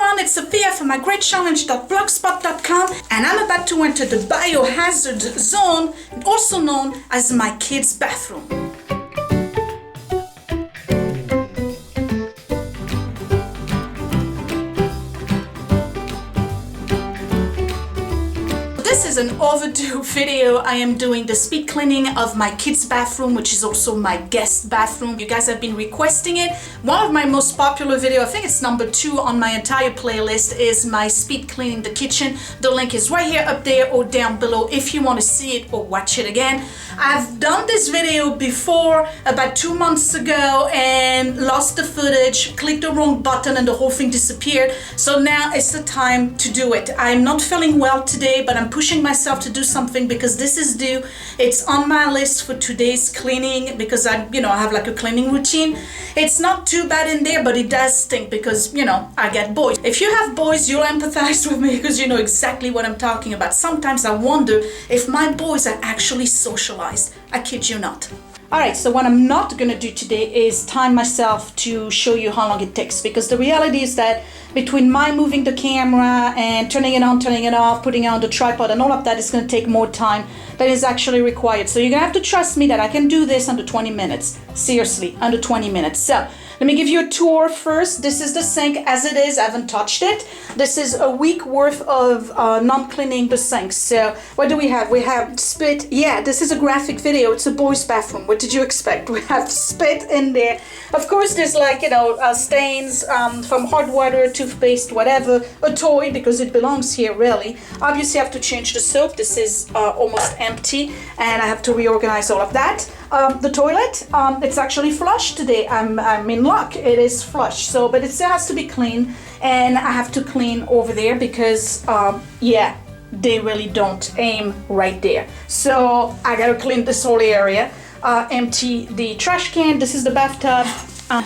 everyone, it's Sophia from mygreatchallenge.blogspot.com, and I'm about to enter the biohazard zone, also known as my kids' bathroom. This is an overdue video. I am doing the speed cleaning of my kids' bathroom, which is also my guest bathroom. You guys have been requesting it. One of my most popular video, I think it's number 2 on my entire playlist, is my speed cleaning the kitchen. The link is right here up there or down below if you want to see it or watch it again. I've done this video before about 2 months ago and lost the footage, clicked the wrong button and the whole thing disappeared. So now it's the time to do it. I'm not feeling well today, but I'm pushing myself to do something because this is due. It's on my list for today's cleaning because I have like a cleaning routine. It's not too bad in there, but it does stink because, I get boys. If you have boys, you'll empathize with me because you know exactly what I'm talking about. Sometimes I wonder if my boys are actually socialized. I kid you not. Alright, so what I'm not gonna do today is time myself to show you how long it takes, because the reality is that between my moving the camera and turning it on, turning it off, putting it on the tripod and all of that is gonna take more time than is actually required. So you're gonna have to trust me that I can do this under 20 minutes. Seriously, under 20 minutes. So let me give you a tour first. This is the sink as it is. I haven't touched it. This is a week worth of non-cleaning the sink. So what do we have? We have spit. Yeah, this is a graphic video. It's a boys' bathroom. What did you expect? We have spit in there. Of course, there's like, stains from hard water, toothpaste, whatever. A toy, because it belongs here, really. Obviously, I have to change the soap. This is almost empty, and I have to reorganize all of that. The toilet, it's actually flush today. I'm in luck. It is flush. So, but it still has to be clean, and I have to clean over there because, yeah, they really don't aim right there. So I gotta clean this whole area. Empty the trash can. This is the bathtub.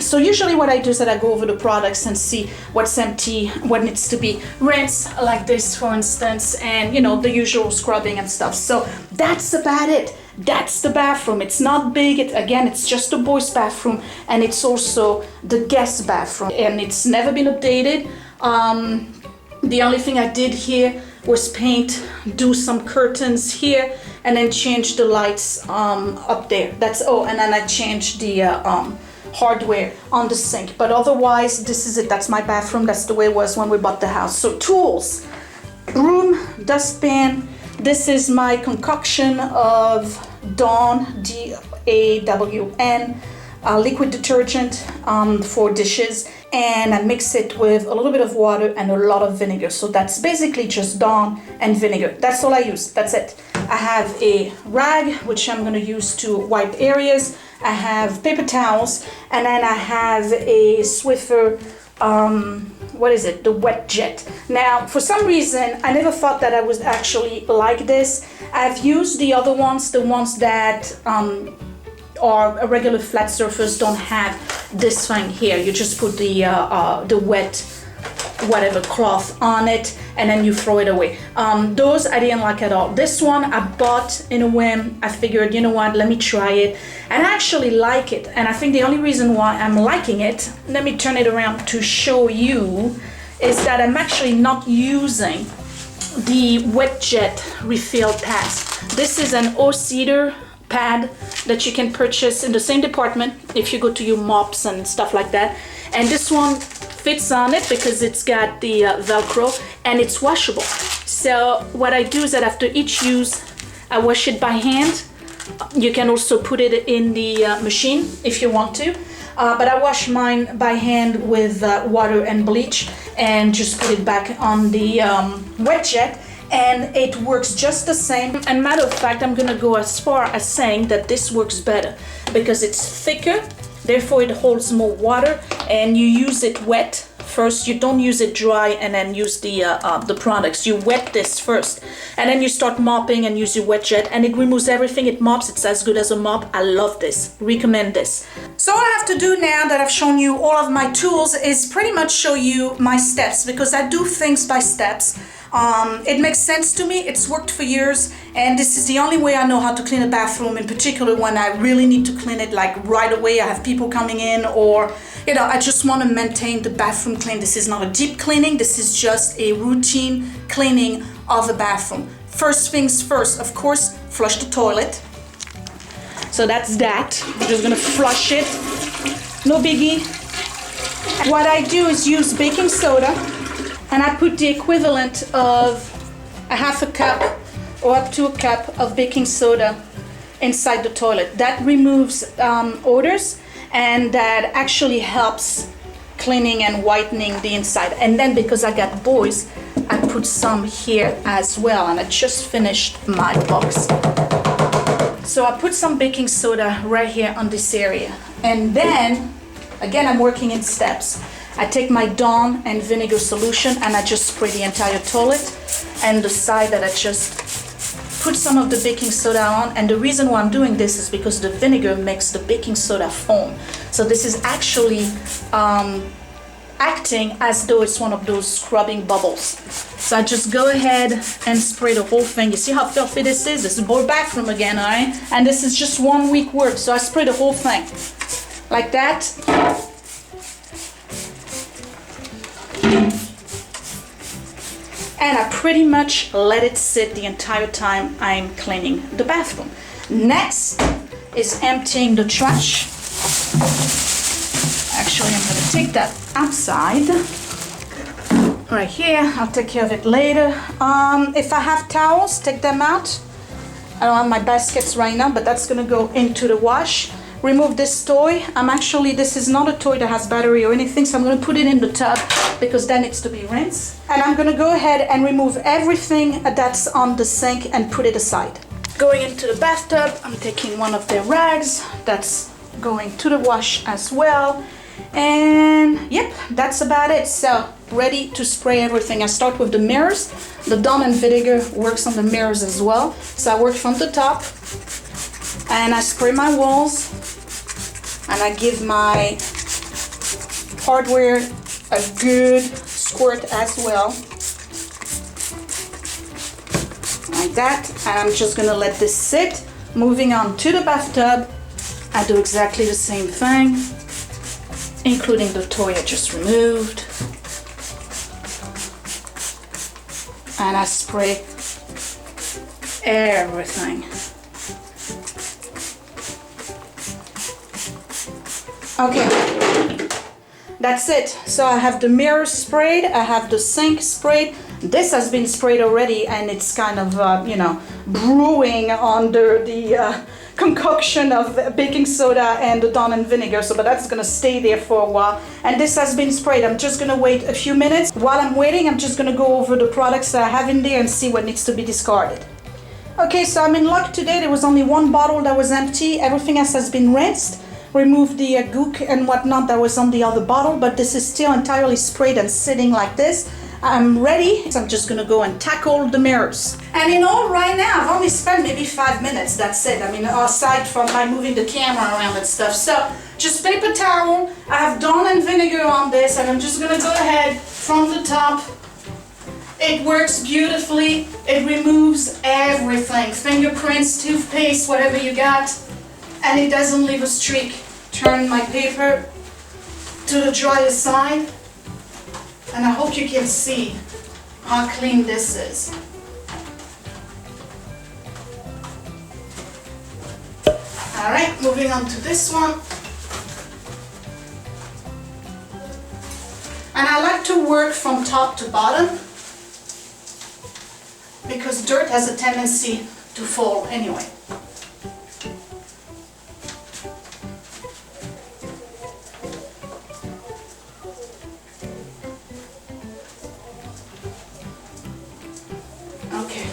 So usually what I do is that I go over the products and see what's empty, what needs to be rinsed, like this for instance, and the usual scrubbing and stuff. So that's about it. That's the bathroom. It's not big. It's just a boys' bathroom, and it's also the guest bathroom, and it's never been updated. The only thing I did here was paint, do some curtains here, and then change the lights up there. That's and then I changed the hardware on the sink. But otherwise, this is it. That's my bathroom. That's the way it was when we bought the house. So tools, broom, dustpan. This is my concoction of Dawn, D-A-W-N, liquid detergent for dishes, and I mix it with a little bit of water and a lot of vinegar. So that's basically just Dawn and vinegar. That's all I use. That's it. I have a rag, which I'm going to use to wipe areas. I have paper towels, and then I have a Swiffer the Wet Jet. Now, for some reason, I never thought that I would actually like this. I've used the other ones, the ones that are a regular flat surface, don't have this thing here. You just put the wet whatever cloth on it and then you throw it away. Those I didn't like at all. This one I bought in a whim. I figured, you know what, let me try it, and I actually like it. And I think the only reason why I'm liking it, let me turn it around to show you, is that I'm actually not using the Wet Jet refill pads. This is an OCedar pad that you can purchase in the same department if you go to your mops and stuff like that. And this one fits on it because it's got the Velcro, and it's washable. So what I do is that after each use, I wash it by hand. You can also put it in the machine if you want to. But I wash mine by hand with water and bleach and just put it back on the Wet Jet, and it works just the same. And matter of fact, I'm gonna go as far as saying that this works better because it's thicker, therefore it holds more water, and you use it wet first. You don't use it dry and then use the products. You wet this first, and then you start mopping and use your Wet Jet, and it removes everything. It mops. It's as good as a mop. I love this. Recommend this. So all I have to do now that I've shown you all of my tools is pretty much show you my steps, because I do things by steps. It makes sense to me. It's worked for years, and this is the only way I know how to clean a bathroom, in particular when I really need to clean it like right away. I have people coming in, or you know, I just want to maintain the bathroom clean. This is not a deep cleaning. This is just a routine cleaning of the bathroom. First things first, of course, flush the toilet. So that's that. I'm just gonna flush it. No biggie. What I do is use baking soda, and I put the equivalent of a half a cup or up to a cup of baking soda inside the toilet. That removes odors, and that actually helps cleaning and whitening the inside. And then because I got boys, I put some here as well, and I just finished my box. So I put some baking soda right here on this area. And then, again, I'm working in steps. I take my Dawn and vinegar solution and I just spray the entire toilet, and the side that I just put some of the baking soda on. And the reason why I'm doing this is because the vinegar makes the baking soda foam. So this is actually acting as though it's one of those scrubbing bubbles. So I just go ahead and spray the whole thing. You see how filthy this is? This is boy bathroom again, all right? And this is just 1 week work, so I spray the whole thing like that. And I pretty much let it sit the entire time I'm cleaning the bathroom. Next is emptying the trash. Actually, I'm gonna take that outside. Right here, I'll take care of it later. If I have towels, take them out. I don't have my baskets right now, but that's gonna go into the wash. Remove this toy. This is not a toy that has battery or anything, so I'm gonna put it in the tub because that needs to be rinsed. And I'm gonna go ahead and remove everything that's on the sink and put it aside. Going into the bathtub, I'm taking one of their rags. That's going to the wash as well. And yep, that's about it. So ready to spray everything. I start with the mirrors. The Dawn and vinegar works on the mirrors as well. So I work from the top and I spray my walls, and I give my hardware a good squirt as well, like that. And I'm just gonna let this sit. Moving on to the bathtub, I do exactly the same thing, including the toy I just removed. And I spray everything. Okay, that's it. So I have the mirror sprayed, I have the sink sprayed. This has been sprayed already, and it's kind of, brewing under the concoction of baking soda and the Dawn and vinegar, but that's gonna stay there for a while. And this has been sprayed. I'm just gonna wait a few minutes. While I'm waiting, I'm just gonna go over the products that I have in there and see what needs to be discarded. Okay, so I'm in luck today. There was only one bottle that was empty. Everything else has been rinsed. Remove the gook and whatnot that was on the other bottle, but this is still entirely sprayed and sitting like this. I'm ready, so I'm just gonna go and tackle the mirrors. And in all, right now, I've only spent maybe 5 minutes, that's it. I mean, aside from by moving the camera around and stuff. So, just paper towel, I have Dawn and vinegar on this, and I'm just gonna go ahead from the top. It works beautifully, it removes everything, fingerprints, toothpaste, whatever you got, and it doesn't leave a streak. Turn my paper to the drier side. And I hope you can see how clean this is. All right, moving on to this one. And I like to work from top to bottom because dirt has a tendency to fall anyway. Okay,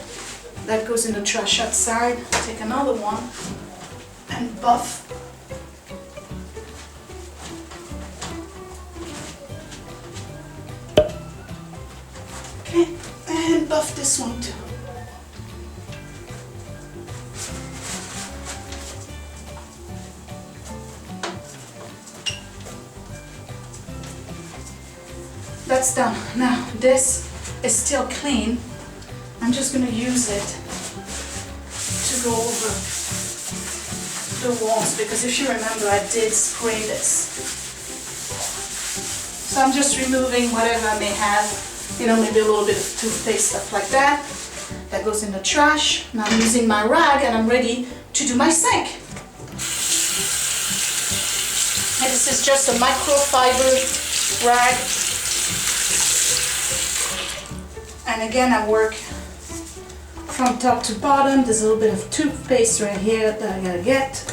that goes in the trash outside. Take another one and buff. Okay, and buff this one too. That's done. Now this is still clean. I'm just going to use it to go over the walls, because if you remember, I did spray this. So I'm just removing whatever I may have, you know, maybe a little bit of toothpaste, stuff like that. That goes in the trash. Now I'm using my rag and I'm ready to do my sink. And this is just a microfiber rag. And again, I work from top to bottom. There's a little bit of toothpaste right here that I gotta get.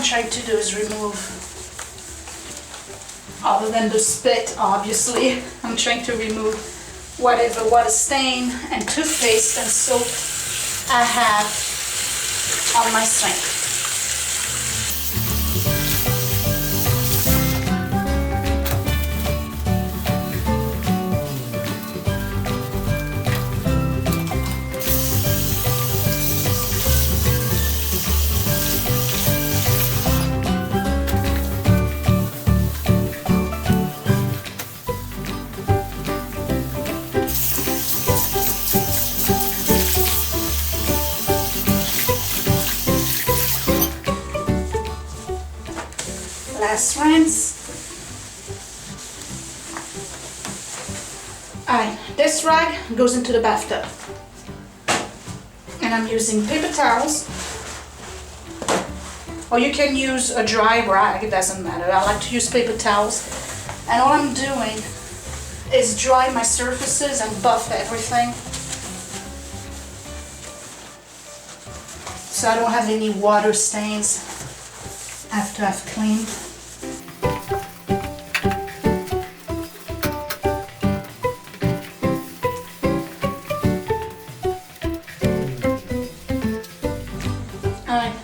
Trying to do is remove, other than the spit obviously, I'm trying to remove whatever water stain and toothpaste and soap I have on my sink. Last rinse. Alright, this rag goes into the bathtub. And I'm using paper towels. Or you can use a dry rag, it doesn't matter. I like to use paper towels. And all I'm doing is dry my surfaces and buff everything. So I don't have any water stains after I've cleaned.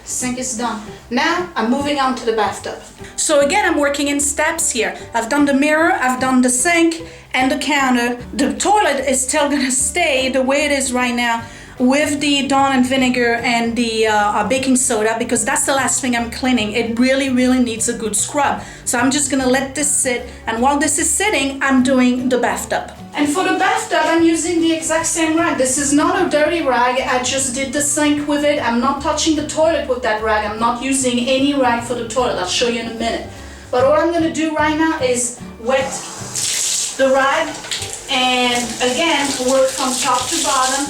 Sink is done. Now I'm moving on to the bathtub. So again, I'm working in steps here. I've done the mirror, I've done the sink and the counter. The toilet is still gonna stay the way it is right now with the Dawn and vinegar and the baking soda, because that's the last thing I'm cleaning. It really needs a good scrub. So I'm just gonna let this sit, and while this is sitting, I'm doing the bathtub. And for the bathtub, I'm using the exact same rag. This is not a dirty rag, I just did the sink with it. I'm not touching the toilet with that rag. I'm not using any rag for the toilet. I'll show you in a minute. But all I'm gonna do right now is wet the rag, and again, work from top to bottom.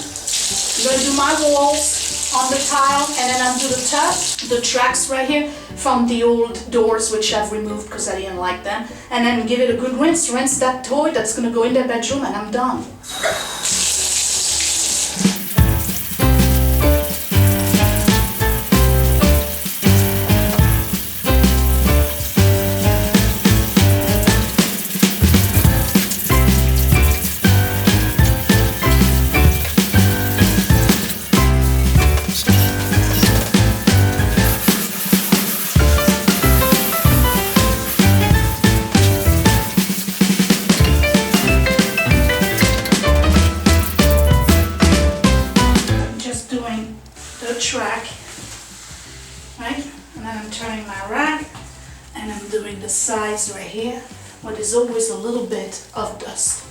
I'm going to do my walls on the tile, and then I'll do the top, the tracks right here from the old doors, which I've removed because I didn't like them. And then give it a good rinse. Rinse that toy that's going to go in the bedroom, and I'm done. Track, right? And then I'm turning my rag and I'm doing the sides right here where there's always a little bit of dust.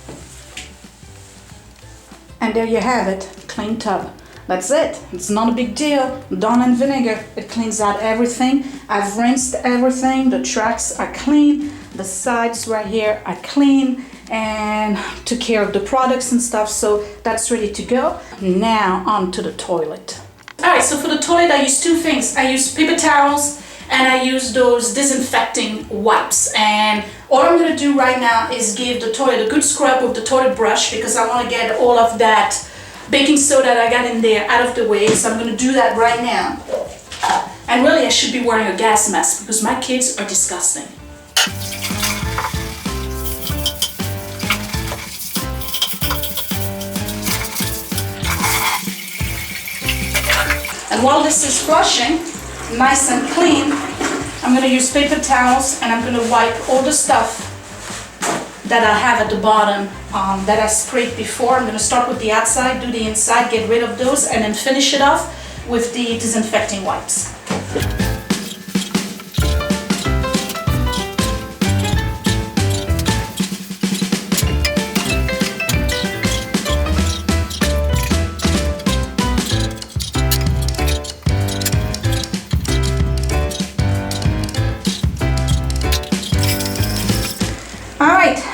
And there you have it, clean tub. That's it, it's not a big deal. Dawn and vinegar, it cleans out everything. I've rinsed everything, the tracks are clean, the sides right here are clean, and took care of the products and stuff, so that's ready to go. Now on to the toilet. Alright, so for the toilet I use two things. I use paper towels and I use those disinfecting wipes. And all I'm going to do right now is give the toilet a good scrub with the toilet brush, because I want to get all of that baking soda that I got in there out of the way. So I'm going to do that right now. And really I should be wearing a gas mask because my kids are disgusting. And while this is flushing, nice and clean, I'm going to use paper towels and I'm going to wipe all the stuff that I have at the bottom that I sprayed before. I'm going to start with the outside, do the inside, get rid of those, and then finish it off with the disinfecting wipes.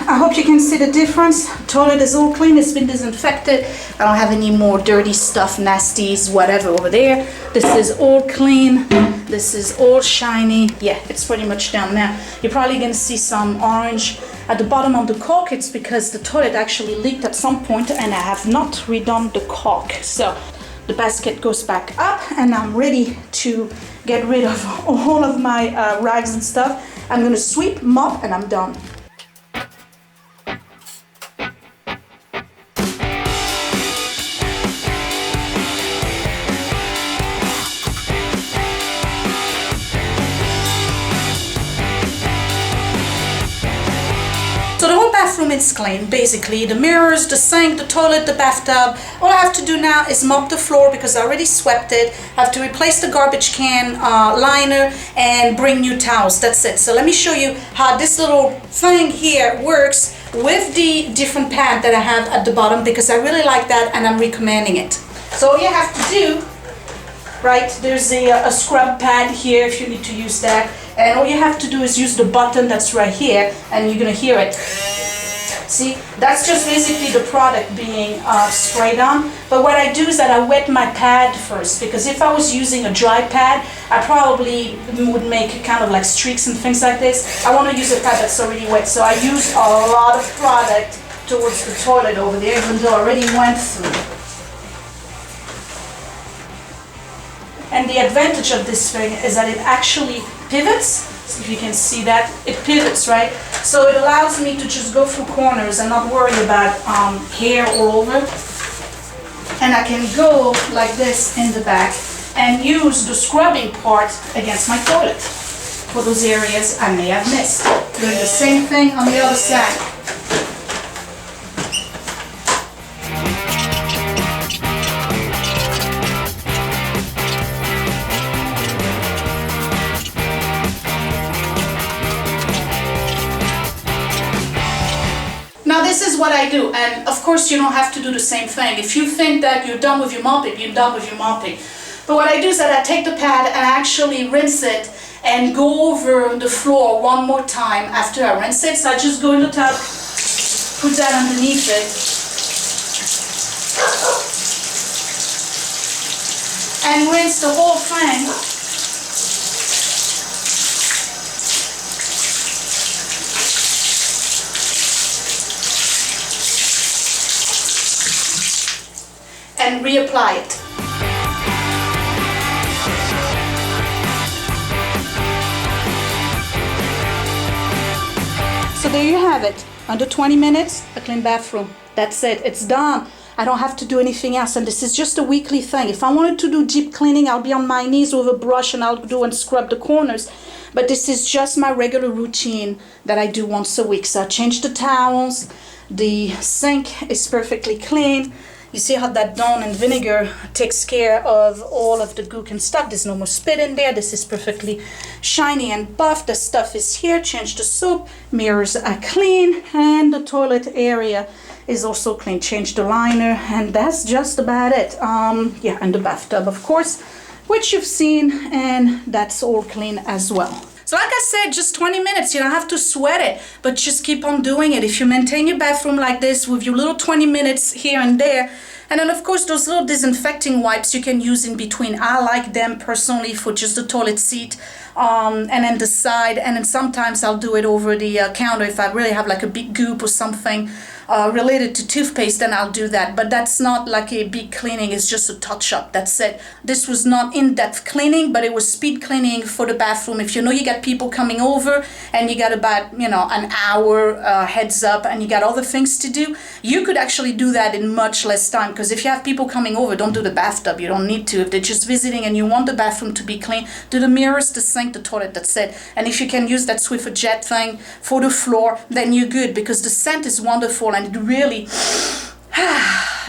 I hope you can see the difference. Toilet is all clean, it's been disinfected. I don't have any more dirty stuff, nasties, whatever over there. This is all clean. This is all shiny. Yeah, it's pretty much done now. You're probably gonna see some orange at the bottom of the caulk. It's because the toilet actually leaked at some point and I have not redone the caulk. So the basket goes back up and I'm ready to get rid of all of my rags and stuff. I'm gonna sweep, mop, and I'm done. So the whole bathroom is clean, basically. The mirrors, the sink, the toilet, the bathtub. All I have to do now is mop the floor because I already swept it. I have to replace the garbage can liner and bring new towels. That's it. So let me show you how this little thing here works with the different pad that I have at the bottom because I really like that and I'm recommending it. So all you have to do, right, there's a scrub pad here if you need to use that. And all you have to do is use the button that's right here and you're gonna hear it. See, that's just basically the product being sprayed on. But what I do is that I wet my pad first because if I was using a dry pad, I probably would make kind of like streaks and things like this. I want to use a pad that's already wet, so I use a lot of product towards the toilet over there, even though I already went through. And the advantage of this thing is that it actually pivots. So if you can see that, it pivots, right? So it allows me to just go through corners and not worry about hair all over. And I can go like this in the back and use the scrubbing part against my toilet for those areas I may have missed. Doing the same thing on the other side. Now this is what I do, and of course you don't have to do the same thing. If you think that you're done with your mopping, you're done with your mopping. But what I do is that I take the pad and I actually rinse it and go over the floor one more time after I rinse it. So I just go in the tub, put that underneath it, and rinse the whole thing. And reapply it. So there you have it. Under 20 minutes, a clean bathroom. That's it. It's done. I don't have to do anything else. And this is just a weekly thing. If I wanted to do deep cleaning, I'll be on my knees with a brush and I'll do and scrub the corners. But this is just my regular routine that I do once a week. So I change the towels. The sink is perfectly clean. You see how that Dawn and vinegar takes care of all of the gook and stuff. There's no more spit in there. This is perfectly shiny and buff. The stuff is here. Change the soap. Mirrors are clean. And the toilet area is also clean. Change the liner. And that's just about it. Yeah, and the bathtub, of course, which you've seen. And that's all clean as well. So like I said, just 20 minutes, you don't have to sweat it, but just keep on doing it. If you maintain your bathroom like this with your little 20 minutes here and there, and then of course those little disinfecting wipes you can use in between. I like them personally for just the toilet seat and then the side, and then sometimes I'll do it over the counter if I really have like a big goop or something. related to toothpaste, then I'll do that. But that's not like a big cleaning, it's just a touch up. That's it. This was not in-depth cleaning, but it was speed cleaning for the bathroom. If you know you got people coming over and you got about, you know, an hour heads up and you got other things to do, you could actually do that in much less time. Because if you have people coming over, don't do the bathtub. You don't need to. If they're just visiting and you want the bathroom to be clean, do the mirrors, the sink, the toilet. That's it. And if you can use that Swiffer Jet thing for the floor, then you're good, because the scent is wonderful and it really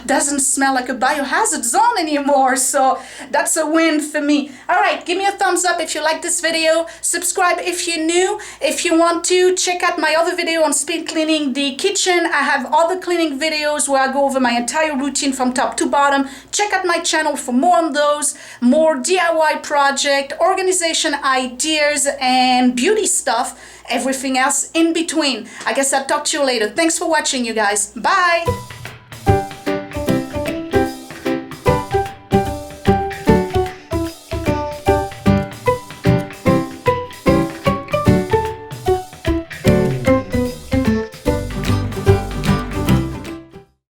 doesn't smell like a biohazard zone anymore. So that's a win for me. All right, give me a thumbs up if you like this video. Subscribe if you're new. If you want to check out my other video on speed cleaning the kitchen, I have other cleaning videos where I go over my entire routine from top to bottom. Check out my channel for more on those, more DIY project, organization ideas, and beauty stuff, everything else in between. I guess I'll talk to you later. Thanks for watching, you guys. Bye.